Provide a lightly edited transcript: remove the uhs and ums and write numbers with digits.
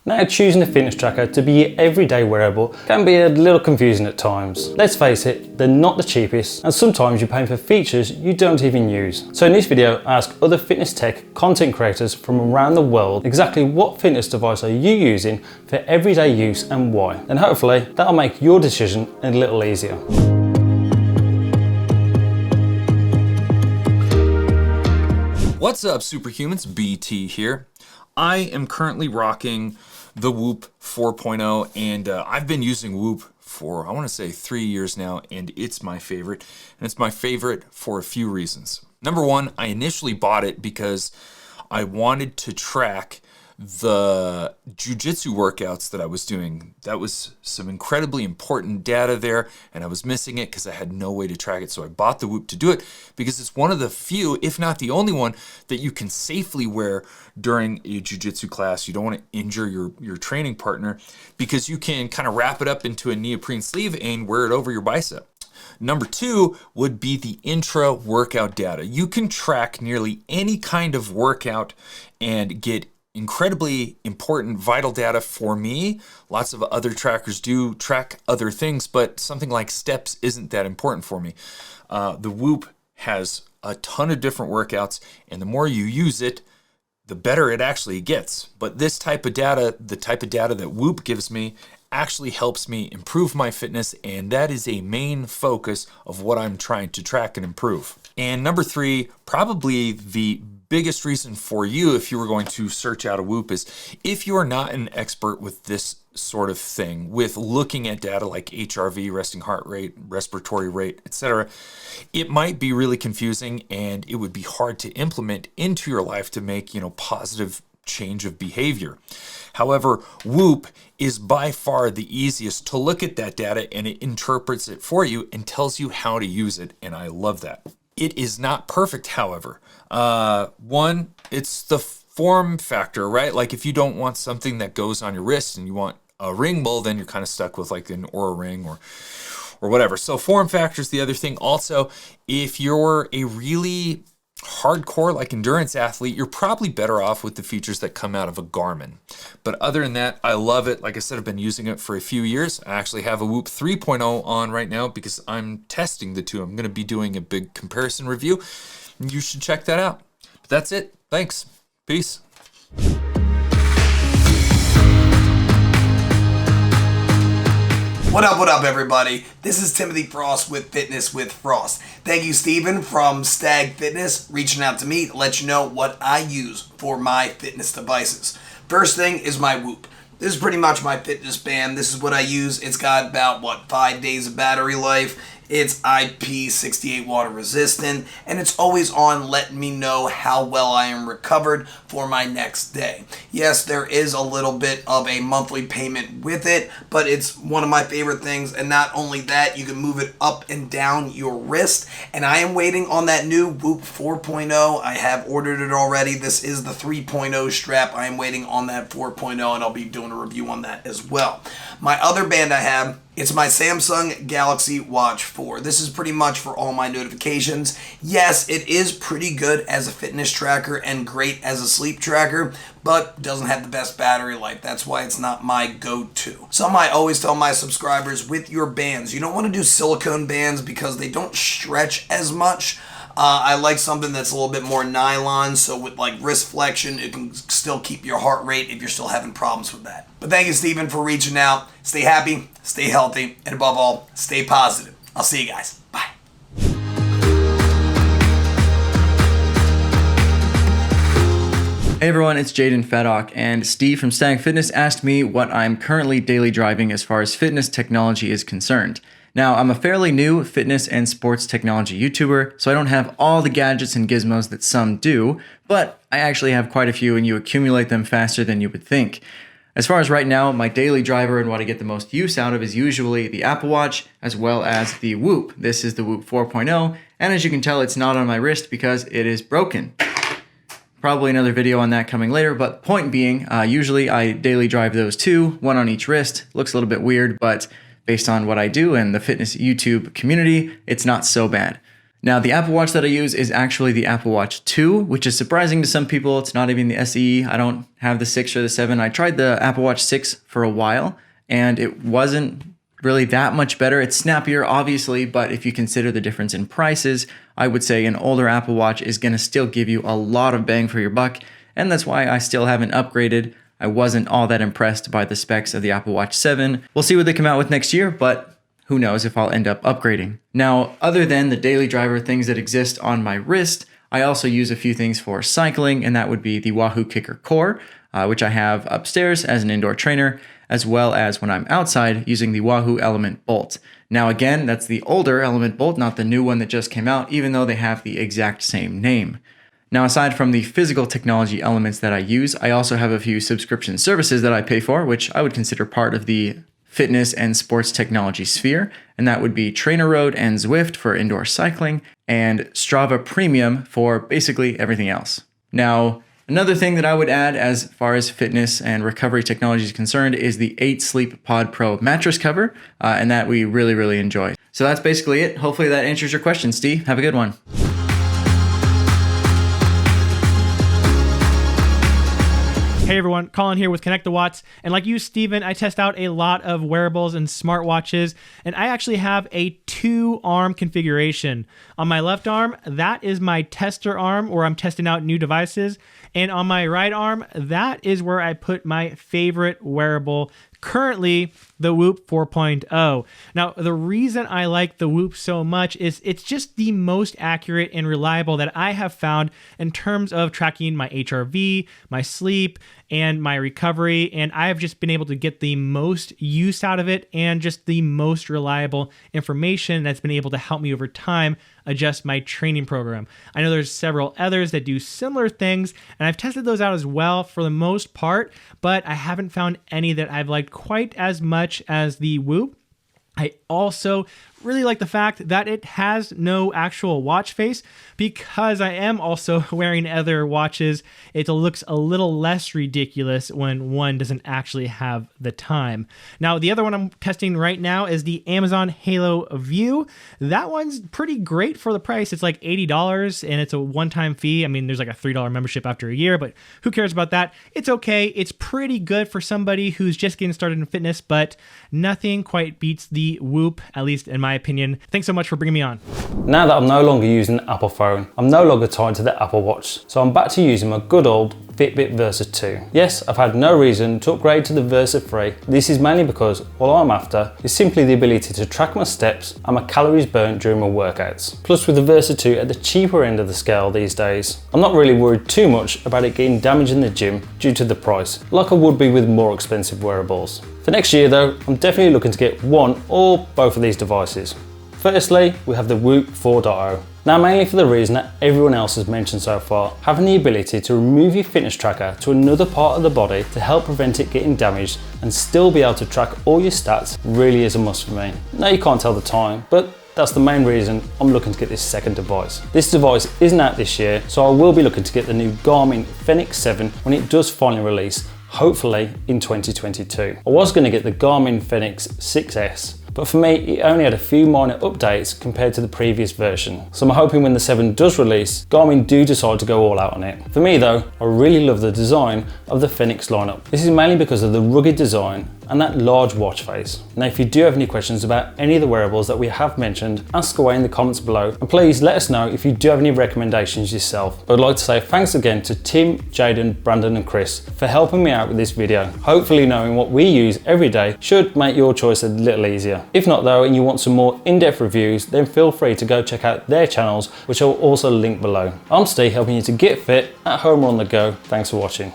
Now, choosing a fitness tracker to be your everyday wearable can be a little confusing at times. Let's face it, they're not the cheapest, and sometimes you're paying for features you don't even use. So in this video, I ask other fitness tech content creators from around the world exactly what fitness device are you using for everyday use and why. And hopefully that'll make your decision a little easier. What's up, superhumans? BT here. I am currently rocking the Whoop 4.0, and I've been using Whoop for, I want to say, 3 years now, and it's my favorite. And it's my favorite for a few reasons. Number one, I initially bought it because I wanted to track the jiu-jitsu workouts that I was doing. That was some incredibly important data there, and I was missing it because I had no way to track it. So I bought the Whoop to do it because it's one of the few, if not the only one, that you can safely wear during a jiu-jitsu class. You don't want to injure your training partner because you can kind of wrap it up into a neoprene sleeve and wear it over your bicep. Number two would be the intra-workout data. You can track nearly any kind of workout and get incredibly important vital data. For me, lots of other trackers do track other things, but something like steps isn't that important for me. The Whoop has a ton of different workouts, and the more you use it, the better it actually gets. But this type of data, the type of data that Whoop gives me, actually helps me improve my fitness, and that is a main focus of what I'm trying to track and improve. And number three, probably the biggest reason for you if you were going to search out a Whoop is if you are not an expert with this sort of thing, with looking at data like HRV, resting heart rate, respiratory rate, etc., it might be really confusing and it would be hard to implement into your life to make, positive change of behavior. However, Whoop is by far the easiest to look at that data, and it interprets it for you and tells you how to use it, and I love that. It is not perfect, however. One, it's the form factor, right? Like if you don't want something that goes on your wrist and you want a ring, well, then you're kind of stuck with like an Oura ring or whatever. So form factor is the other thing. Also, if you're a really hardcore like endurance athlete, you're probably better off with the features that come out of a Garmin. But other than that, I love it. Like I said, I've been using it for a few years. I actually have a Whoop 3.0 on right now because I'm testing the two. I'm going to be doing a big comparison review. You should check that out. But that's it. Thanks. Peace. What up, everybody? This is Timothy Frost with Fitness with Frost. Thank you, Steven from Stag Fitness, reaching out to me to let you know what I use for my fitness devices. First thing is my Whoop. This is pretty much my fitness band. This is what I use. It's got about, 5 days of battery life. It's IP68 water resistant, and it's always on letting me know how well I am recovered for my next day. Yes, there is a little bit of a monthly payment with it, but it's one of my favorite things, and not only that, you can move it up and down your wrist, and I am waiting on that new Whoop 4.0. I have ordered it already. This is the 3.0 strap. I am waiting on that 4.0, and I'll be doing a review on that as well. My other band I have, it's my Samsung Galaxy Watch 4. This is pretty much for all my notifications. Yes, it is pretty good as a fitness tracker and great as a sleep tracker, but doesn't have the best battery life. That's why it's not my go-to. Something I always tell my subscribers with your bands, you don't want to do silicone bands because they don't stretch as much. I like something that's a little bit more nylon, so with like wrist flexion, it can still keep your heart rate if you're still having problems with that. But thank you, Steven, for reaching out. Stay happy, stay healthy, and above all, stay positive. I'll see you guys. Bye. Hey everyone, it's Jaden Feddock, and Steve from Stag Fitness asked me what I'm currently daily driving as far as fitness technology is concerned. Now, I'm a fairly new fitness and sports technology YouTuber, so I don't have all the gadgets and gizmos that some do, but I actually have quite a few, and you accumulate them faster than you would think. As far as right now, my daily driver and what I get the most use out of is usually the Apple Watch as well as the Whoop. This is the Whoop 4.0, and as you can tell, it's not on my wrist because it is broken. Probably another video on that coming later, but point being, usually I daily drive those two, one on each wrist. Looks a little bit weird, but based on what I do and the fitness YouTube community, it's not so bad. Now, the Apple Watch that I use is actually the Apple Watch 2, which is surprising to some people. It's not even the SE. I don't have the 6 or the 7. I tried the Apple Watch 6 for a while, and it wasn't really that much better. It's snappier, obviously, but if you consider the difference in prices, I would say an older Apple Watch is going to still give you a lot of bang for your buck, and that's why I still haven't upgraded. I wasn't all that impressed by the specs of the Apple Watch 7. We'll see what they come out with next year, but who knows if I'll end up upgrading. Now, other than the daily driver things that exist on my wrist, I also use a few things for cycling, and that would be the Wahoo Kicker Core, which I have upstairs as an indoor trainer, as well as when I'm outside using the Wahoo Element Bolt. Now again, that's the older Element Bolt, not the new one that just came out, even though they have the exact same name. Now, aside from the physical technology elements that I use, I also have a few subscription services that I pay for, which I would consider part of the fitness and sports technology sphere, and that would be Trainer Road and Zwift for indoor cycling, and Strava Premium for basically everything else. Now, another thing that I would add as far as fitness and recovery technology is concerned is the 8 Sleep Pod Pro mattress cover, and that we really, really enjoy. So that's basically it. Hopefully that answers your question, Steve. Have a good one. Hey everyone, Colin here with Connect the Watts, and like you, Steven, I test out a lot of wearables and smartwatches, and I actually have a 2-arm configuration. On my left arm, that is my tester arm where I'm testing out new devices, and on my right arm, that is where I put my favorite wearable, currently the Whoop 4.0. Now, the reason I like the Whoop so much is it's just the most accurate and reliable that I have found in terms of tracking my HRV, my sleep, and my recovery, and I have just been able to get the most use out of it and just the most reliable information that's been able to help me over time adjust my training program. I know there's several others that do similar things, and I've tested those out as well for the most part, but I haven't found any that I've liked quite as much as the Whoop. I also really like the fact that it has no actual watch face, because I am also wearing other watches. It looks a little less ridiculous when one doesn't actually have the time. Now, the other one I'm testing right now is the Amazon Halo View. That one's pretty great for the price. It's like $80 and it's a one-time fee. I mean, there's like a $3 membership after a year, but who cares about that? It's okay. It's pretty good for somebody who's just getting started in fitness, but nothing quite beats the Whoop, at least in my opinion. Thanks so much for bringing me on. Now that I'm no longer using an Apple phone, I'm no longer tied to the Apple Watch, so I'm back to using my good old Fitbit Versa 2. Yes, I've had no reason to upgrade to the Versa 3. This is mainly because all I'm after is simply the ability to track my steps and my calories burnt during my workouts. Plus, with the Versa 2 at the cheaper end of the scale these days, I'm not really worried too much about it getting damaged in the gym due to the price, like I would be with more expensive wearables. For next year though, I'm definitely looking to get one or both of these devices. Firstly, we have the Whoop 4.0. Now, mainly for the reason that everyone else has mentioned so far, having the ability to remove your fitness tracker to another part of the body to help prevent it getting damaged and still be able to track all your stats really is a must for me. Now, you can't tell the time, but that's the main reason I'm looking to get this second device. This device isn't out this year, so I will be looking to get the new Garmin Fenix 7 when it does finally release, hopefully in 2022. I was going to get the Garmin Fenix 6S, but for me, it only had a few minor updates compared to the previous version. So I'm hoping when the 7 does release, Garmin do decide to go all out on it. For me though, I really love the design of the Fenix lineup. This is mainly because of the rugged design and that large watch face. Now, if you do have any questions about any of the wearables that we have mentioned, ask away in the comments below, and please let us know if you do have any recommendations yourself. But I'd like to say thanks again to Tim, Jaden, Brandon and Chris for helping me out with this video. Hopefully knowing what we use every day should make your choice a little easier. If not though, and you want some more in-depth reviews, then feel free to go check out their channels, which I'll also link below. I'm Steve, helping you to get fit at home or on the go. Thanks for watching.